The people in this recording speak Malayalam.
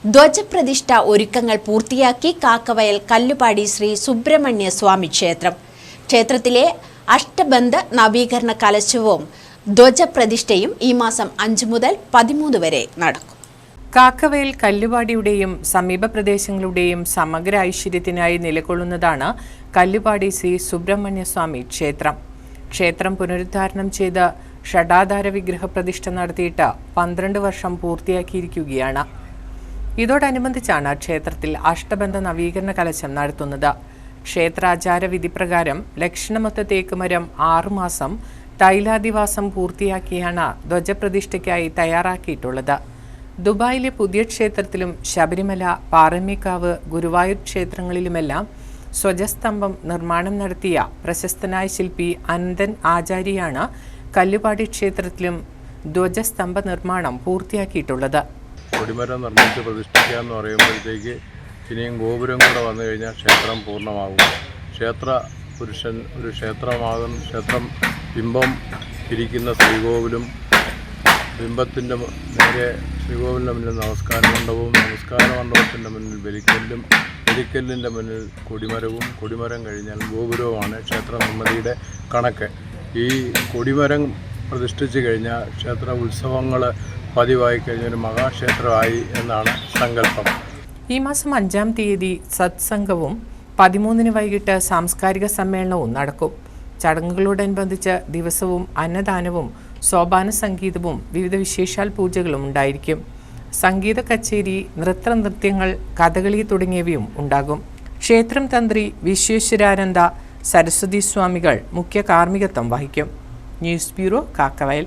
ധ്വജപ്രതിഷ്ഠ ഒരുക്കങ്ങൾ പൂർത്തിയാക്കി കാക്കവയൽ കല്ലുപാടി ശ്രീ സുബ്രഹ്മണ്യ സ്വാമി ക്ഷേത്രം. ക്ഷേത്രത്തിലെ അഷ്ടബന്ധ നവീകരണ കലശവും ധ്വജപ്രതിഷ്ഠയും ഈ മാസം 5 മുതൽ 13 വരെ നടക്കും. കാക്കവയൽ കല്ലുപാടിയുടെയും സമീപ പ്രദേശങ്ങളുടെയും സമഗ്ര ഐശ്വര്യത്തിനായി നിലകൊള്ളുന്നതാണ് കല്ലുപാടി ശ്രീ സുബ്രഹ്മണ്യ സ്വാമി ക്ഷേത്രം. ക്ഷേത്രം പുനരുദ്ധാരണം ചെയ്ത് ഷഡാധാര വിഗ്രഹ പ്രതിഷ്ഠ നടത്തിയിട്ട് 12 വർഷം പൂർത്തിയാക്കിയിരിക്കുകയാണ്. ഇതോടനുബന്ധിച്ചാണ് ക്ഷേത്രത്തിൽ അഷ്ടബന്ധ നവീകരണ കലശം നടത്തുന്നത്. ക്ഷേത്രാചാര വിധി പ്രകാരം ലക്ഷണമൊത്ത തേക്കുമരം 6 മാസം തൈലാദിവാസം പൂർത്തിയാക്കിയാണ് ധ്വജപ്രതിഷ്ഠയ്ക്കായി തയ്യാറാക്കിയിട്ടുള്ളത്. ദുബായിലെ പുതിയ ക്ഷേത്രത്തിലും ശബരിമല, പാറമേക്കാവ്, ഗുരുവായൂർ ക്ഷേത്രങ്ങളിലുമെല്ലാം സ്വജസ്തംഭം നിർമ്മാണം നടത്തിയ പ്രശസ്തനായ ശില്പി അനന്തൻ ആചാര്യയാണ് കല്ലുപാടി ക്ഷേത്രത്തിലും ധ്വജസ്തംഭ നിർമ്മാണം പൂർത്തിയാക്കിയിട്ടുള്ളത്. കൊടിമരം നിർമ്മിച്ച് പ്രതിഷ്ഠിക്കുക എന്ന് പറയുമ്പോഴത്തേക്ക് ഇനിയും ഗോപുരം കൂടെ വന്നു കഴിഞ്ഞാൽ ക്ഷേത്രം പൂർണ്ണമാകും. ക്ഷേത്രപുരുഷൻ ഒരു ക്ഷേത്രം ബിംബം ഇരിക്കുന്ന ശ്രീകോവിലും ബിംബത്തിൻ്റെ നേരെ ശ്രീകോവിലിൻ്റെ മുന്നിൽ നമസ്കാര മണ്ഡപത്തിൻ്റെ മുന്നിൽ ബലിക്കല്ലിൻ്റെ മുന്നിൽ കൊടിമരം കഴിഞ്ഞാൽ ഗോപുരവുമാണ് ക്ഷേത്ര നിർമ്മിതിയുടെ കണക്ക്. ഈ കൊടിമരം പ്രതിഷ്ഠിച്ച് കഴിഞ്ഞാൽ ക്ഷേത്ര ഉത്സവങ്ങൾ പതിവായി കഴിഞ്ഞൊരു മഹാക്ഷേത്രമായി എന്നാണ് സങ്കല്പം. ഈ മാസം 5-ാം തീയതി സത്സംഗവും 13-ന് വൈകിട്ട് സാംസ്കാരിക സമ്മേളനവും നടക്കും. ചടങ്ങുകളോടനുബന്ധിച്ച് ദിവസവും അന്നദാനവും സോപാന സംഗീതവും വിവിധ വിശേഷാൽ പൂജകളും ഉണ്ടായിരിക്കും. സംഗീത കച്ചേരി, നൃത്യങ്ങൾ, കഥകളി തുടങ്ങിയവയും ഉണ്ടാകും. ക്ഷേത്രം തന്ത്രി വിശ്വേശ്വരാനന്ദ സരസ്വതി സ്വാമികൾ മുഖ്യ കാർമ്മികത്വം വഹിക്കും. News bureau, Kakkavayal.